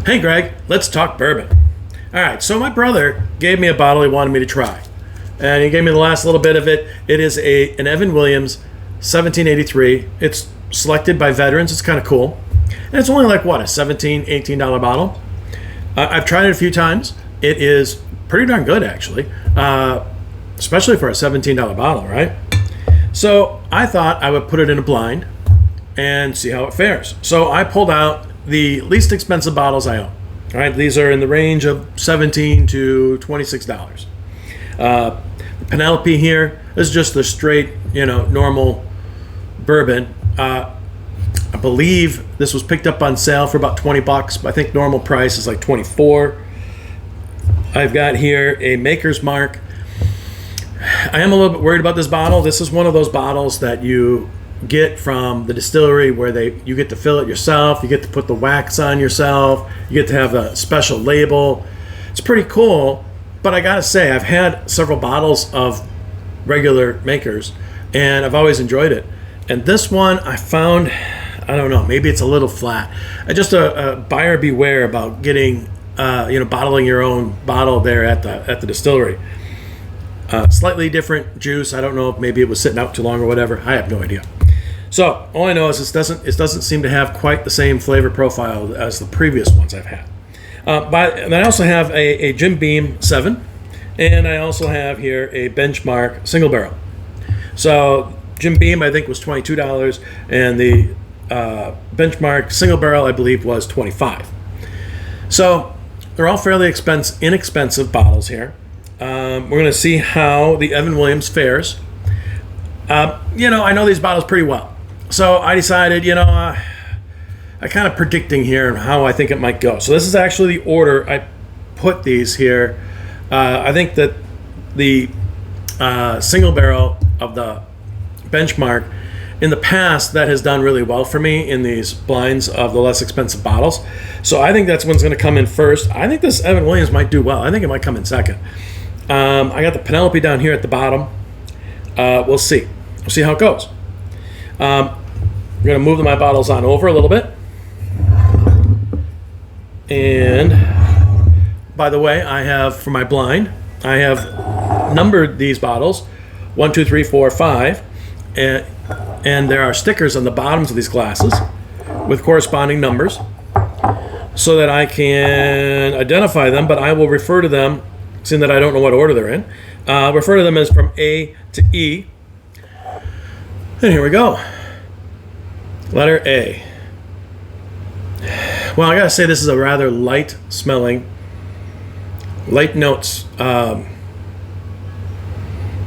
Hey Greg, let's talk bourbon. All right, so my brother gave me a bottle he wanted me to try, and he gave me the last little bit of it. It is an Evan Williams 1783. It's selected by veterans. It's kind of cool, and it's only like what, a $17, $18 bottle. I've tried it a few times. It is pretty darn good, actually, especially for a $17 bottle, right? So I thought I would put it in a blind and see how it fares. So I pulled out the least expensive bottles I own. All right, these are in the range of $17 to $26. The Penelope here is just the straight, normal bourbon. I believe this was picked up on sale for about $20, but I think normal price is like $24. I've got here a Maker's Mark. I am a little bit worried about this bottle. This is one of those bottles that you get from the distillery where you get to fill it yourself, you get to put the wax on yourself, you get to have a special label. It's pretty cool, but I gotta say, I've had several bottles of regular Makers and I've always enjoyed it. And this one I found, I don't know, maybe it's a little flat. Just a buyer beware about getting bottling your own bottle there at the distillery. Slightly different juice. I don't know if maybe it was sitting out too long or whatever. I have no idea. So all I know is it doesn't seem to have quite the same flavor profile as the previous ones I've had. And I also have a Jim Beam 7, and I also have here a Benchmark single barrel. So Jim Beam I think was $22, and the Benchmark single barrel I believe was $25. So they're all fairly inexpensive bottles here. We're going to see how the Evan Williams fares. I know these bottles pretty well. So I decided, I kind of predicting here how I think it might go. So this is actually the order I put these here. I think that the single barrel of the Benchmark, in the past, that has done really well for me in these blinds of the less expensive bottles. So I think that's one's going to come in first. I think this Evan Williams might do well. I think it might come in second. I got the Penelope down here at the bottom. We'll see. We'll see how it goes. I'm going to move my bottles on over a little bit. And by the way, I have, for my blind, I have numbered these bottles 1, 2, 3, 4, 5. And there are stickers on the bottoms of these glasses with corresponding numbers so that I can identify them, but I will refer to them, seeing that I don't know what order they're in, refer to them as from A to E. And here we go. Letter A. Well, I gotta say this is a rather light smelling, light notes,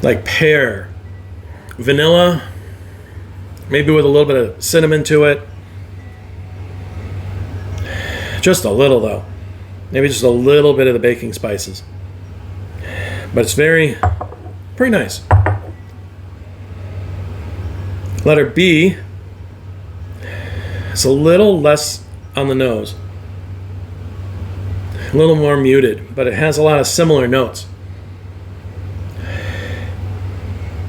like pear, vanilla, maybe with a little bit of cinnamon to it. Just a little though. Maybe just a little bit of the baking spices. But it's pretty nice. Letter B. It's a little less on the nose. A little more muted, but it has a lot of similar notes.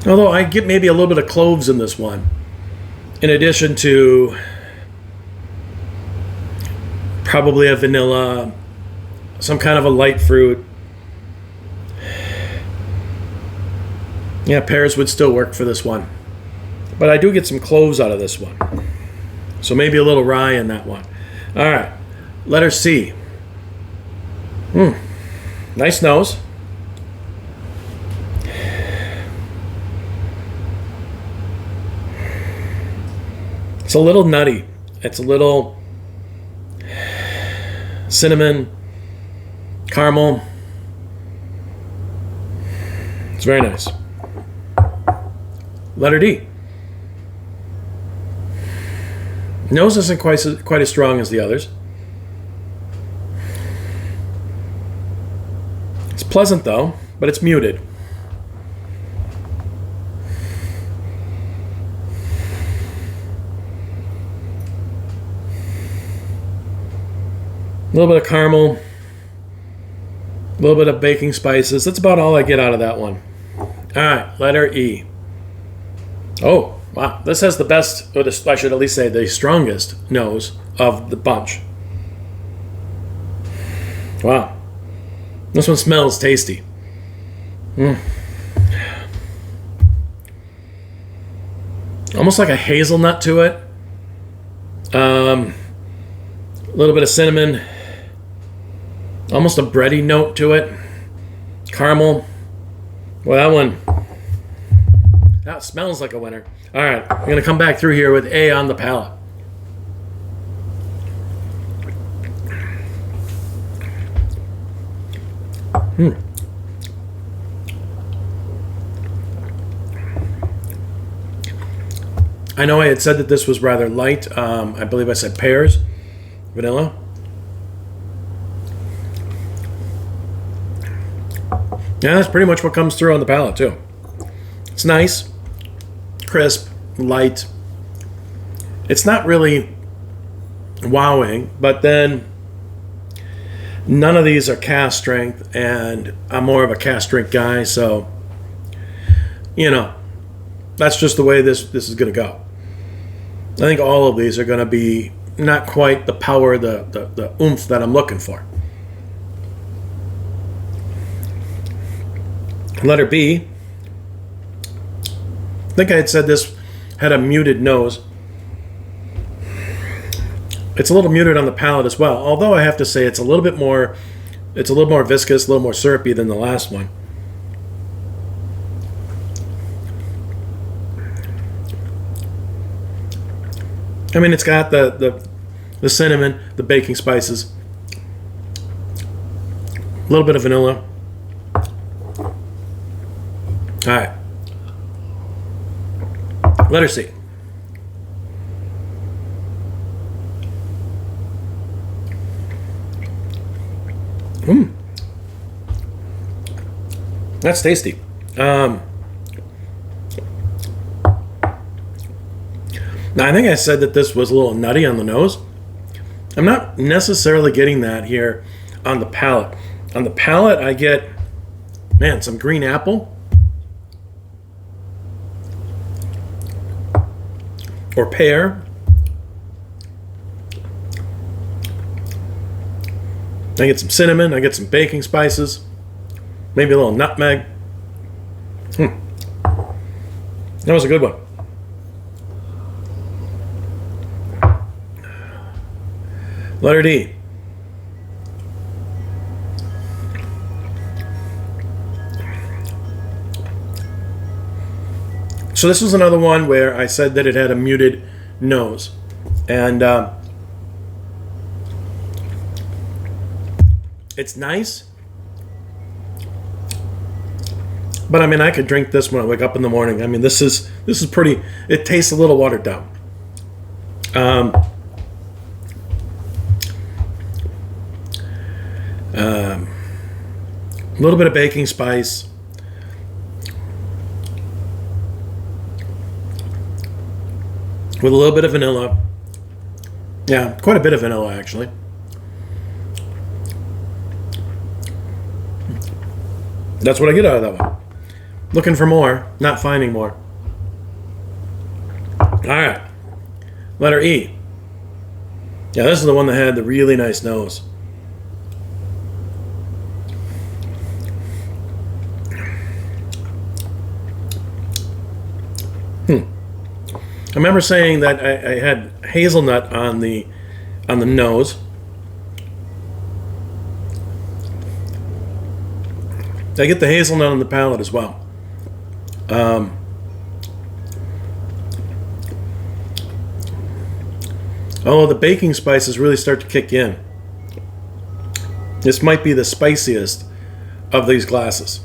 Although I get maybe a little bit of cloves in this one, in addition to probably a vanilla, some kind of a light fruit. Yeah, pears would still work for this one. But I do get some cloves out of this one. So maybe a little rye in that one. All right, letter C. Nice nose. It's a little nutty. It's a little cinnamon, caramel. It's very nice. Letter D. Nose isn't quite as strong as the others. It's pleasant though, but it's muted. A little bit of caramel, a little bit of baking spices. That's about all I get out of that one. All right, letter E. Oh, wow. This has the best, or I should at least say the strongest nose of the bunch. Wow. This one smells tasty. Almost like a hazelnut to it. A little bit of cinnamon. Almost a bready note to it. Caramel. Well, that smells like a winner. All right, I'm going to come back through here with A on the palate. I know I had said that this was rather light. I believe I said pears, vanilla. Yeah, that's pretty much what comes through on the palate, too. It's nice, crisp, light. It's not really wowing, but then none of these are cast strength, and I'm more of a cast strength guy, so, that's just the way this is going to go. I think all of these are going to be not quite the power, the oomph that I'm looking for. Letter B. I think I had said this had a muted nose. It's a little muted on the palate as well, although I have to say it's a little more viscous, a little more syrupy than the last one. I mean, it's got the cinnamon, the baking spices, a little bit of vanilla. All right. Letter C. That's tasty. Now, I think I said that this was a little nutty on the nose. I'm not necessarily getting that here on the palate. On the palate, I get, some green apple. Or pear. I get some cinnamon. I get some baking spices. Maybe a little nutmeg. That was a good one. Letter D. So this was another one where I said that it had a muted nose. And it's nice. But I mean, I could drink this when I wake up in the morning. I mean, this is pretty, it tastes a little watered down. A little bit of baking spice. With a little bit of vanilla. Yeah, quite a bit of vanilla, actually. That's what I get out of that one. Looking for more, not finding more. All right. Letter E. Yeah, this is the one that had the really nice nose. I remember saying that I had hazelnut on the nose. I get the hazelnut on the palate as well. Although the baking spices really start to kick in. This might be the spiciest of these glasses.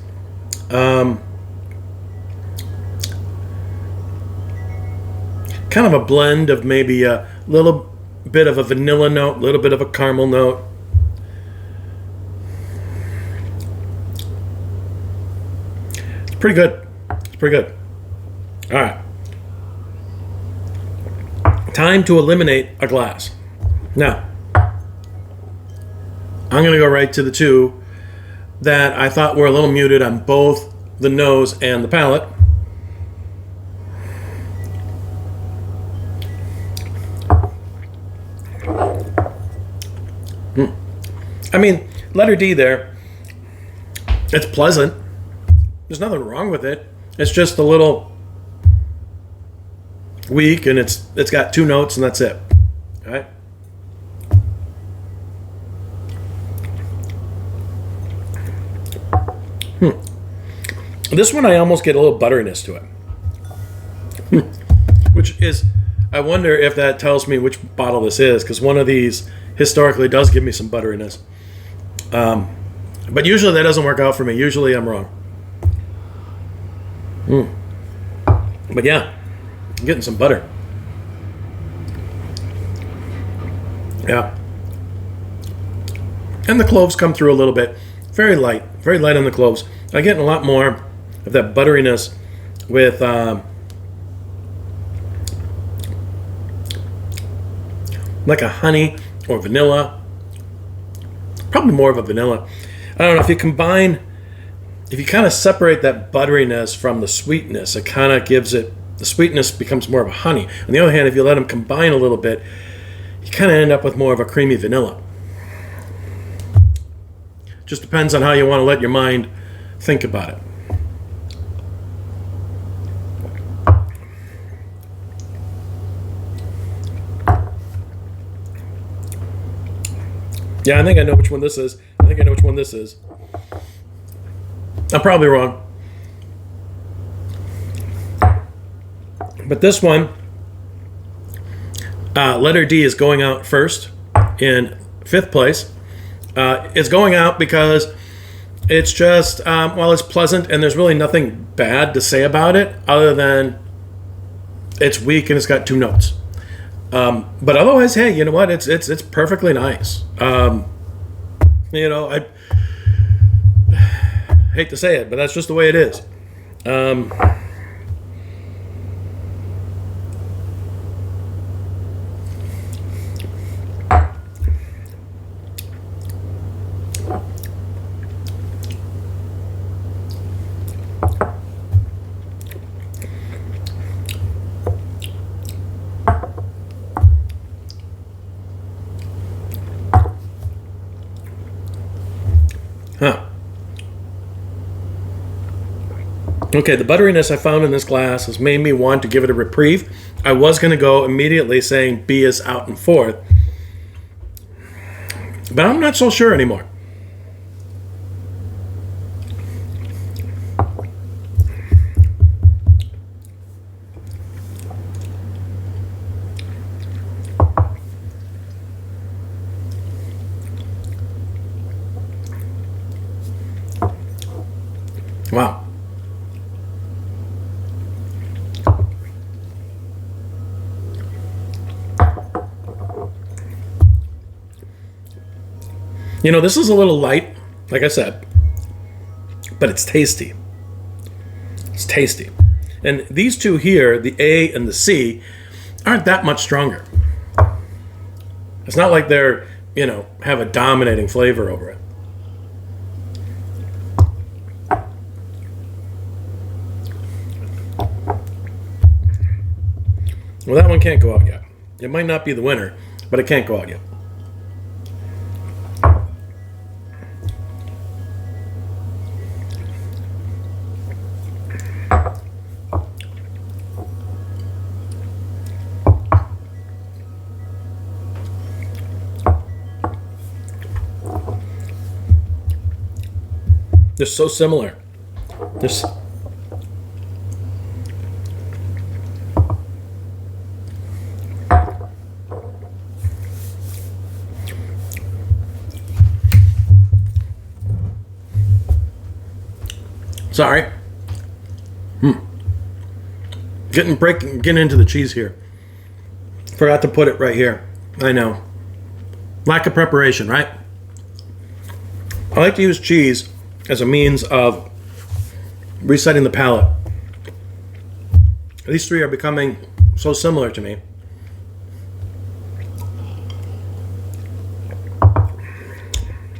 Kind of a blend of maybe a little bit of a vanilla note, a little bit of a caramel note. It's pretty good. It's pretty good. All right. Time to eliminate a glass. Now, I'm going to go right to the two that I thought were a little muted on both the nose and the palate. I mean, letter D there. It's pleasant. There's nothing wrong with it. It's just a little weak, and it's got 2 notes, and that's it. All right. This one I almost get a little butteriness to it, which is, I wonder if that tells me which bottle this is, because one of these historically does give me some butteriness. But usually that doesn't work out for me. Usually I'm wrong. But yeah, I'm getting some butter. Yeah. And the cloves come through a little bit. Very light on the cloves. I'm getting a lot more of that butteriness with like a honey or vanilla. Probably more of a vanilla. I don't know, if you kind of separate that butteriness from the sweetness, it kind of gives it, the sweetness becomes more of a honey. On the other hand, if you let them combine a little bit, you kind of end up with more of a creamy vanilla. Just depends on how you want to let your mind think about it. Yeah, I think I know which one this is. I'm probably wrong. But this one, letter D is going out first in 5th place. It's going out because it's just, while it's pleasant and there's really nothing bad to say about it other than it's weak and it's got 2 notes. But otherwise, hey, you know what? It's perfectly nice. I hate to say it, but that's just the way it is. Huh. Okay, the butteriness I found in this glass has made me want to give it a reprieve. I was going to go immediately saying B is out in 4th, but I'm not so sure anymore. Wow. You know, this is a little light, like I said, but it's tasty. It's tasty. And these two here, the A and the C, aren't that much stronger. It's not like they're, have a dominating flavor over it. Well, that one can't go out yet. It might not be the winner, but it can't go out yet. They're so similar. Sorry. Getting into the cheese here. Forgot to put it right here. I know. Lack of preparation, right? I like to use cheese as a means of resetting the palate. These three are becoming so similar to me.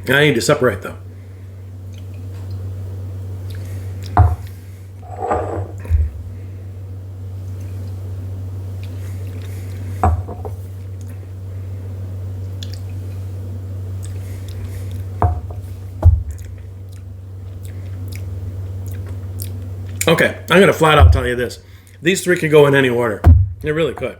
I need to separate them. Okay, I'm going to flat out tell you this. These three could go in any order. They really could.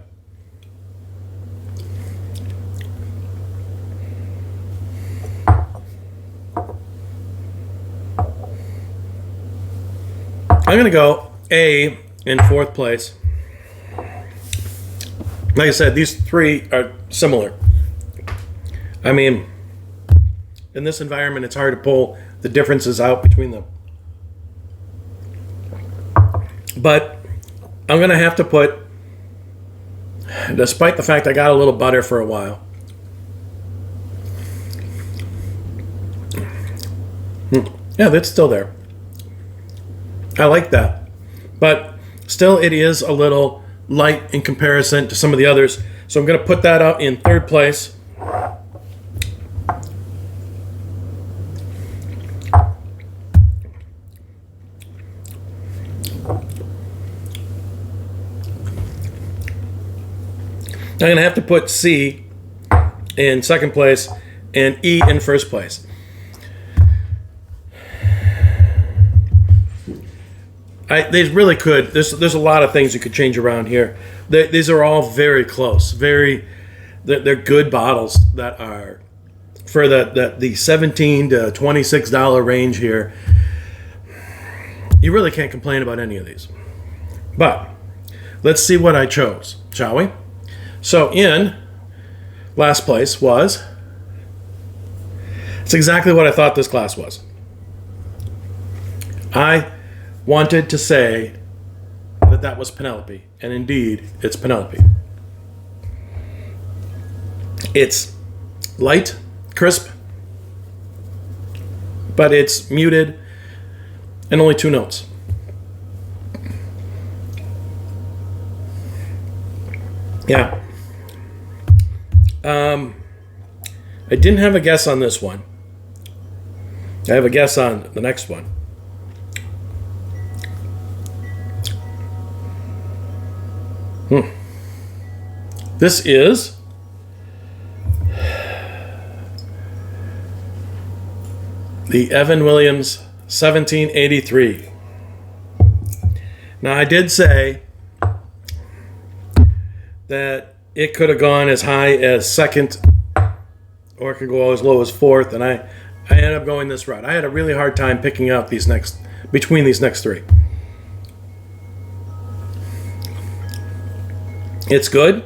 I'm going to go A in fourth place. Like I said, these three are similar. I mean, in this environment, it's hard to pull the differences out between them. But I'm going to have to put, despite the fact I got a little butter for a while, yeah, that's still there. I like that. But still, it is a little light in comparison to some of the others. So I'm going to put that out in third place. I'm going to have to put C in second place and E in first place. They really could. There's a lot of things you could change around here. These are all very close. They're good bottles that are for the $17 to $26 range here. You really can't complain about any of these. But let's see what I chose, shall we? So in last place was, it's exactly what I thought this glass was. I wanted to say that was Penelope, and indeed, it's Penelope. It's light, crisp, but it's muted and only 2 notes. Yeah. I didn't have a guess on this one. I have a guess on the next one. This is the Evan Williams 1783. Now, I did say that it could have gone as high as second or it could go as low as fourth, and I ended up going this route. I had a really hard time picking out between these next three. It's good.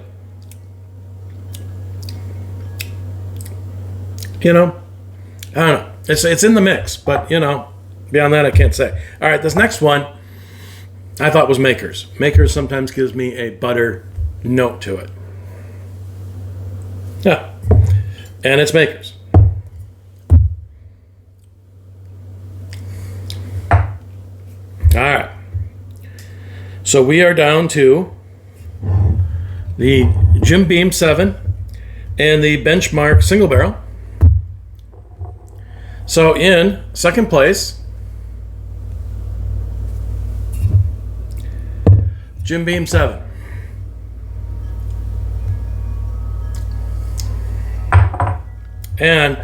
I don't know. It's in the mix, but, beyond that, I can't say. All right, this next one I thought was Maker's. Maker's sometimes gives me a butter note to it. Yeah. And it's Maker's. All right. So we are down to the Jim Beam 7 and the Benchmark Single Barrel. So in second place, Jim Beam 7. And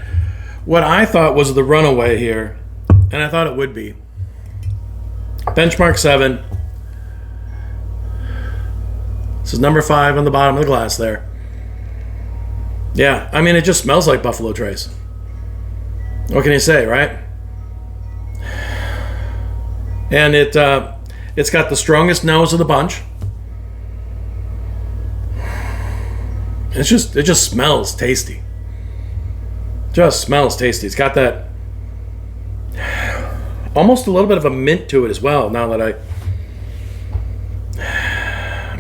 what I thought was the runaway here, and I thought it would be, Benchmark 7. This is number 5 on the bottom of the glass there. Yeah, I mean, it just smells like Buffalo Trace. What can you say, right? And it's got the strongest nose of the bunch. It just smells tasty. Just smells tasty. It's got that almost a little bit of a mint to it as well. Now that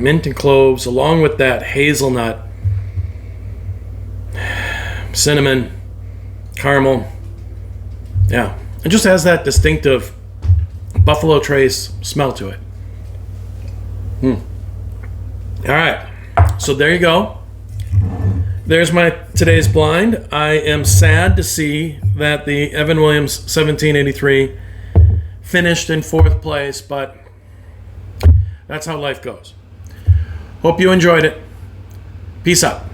mint and cloves, along with that hazelnut, cinnamon, caramel. Yeah, it just has that distinctive Buffalo Trace smell to it. All right, so there you go. There's my today's blind. I am sad to see that the Evan Williams 1783 finished in 4th place, but that's how life goes. Hope you enjoyed it. Peace out.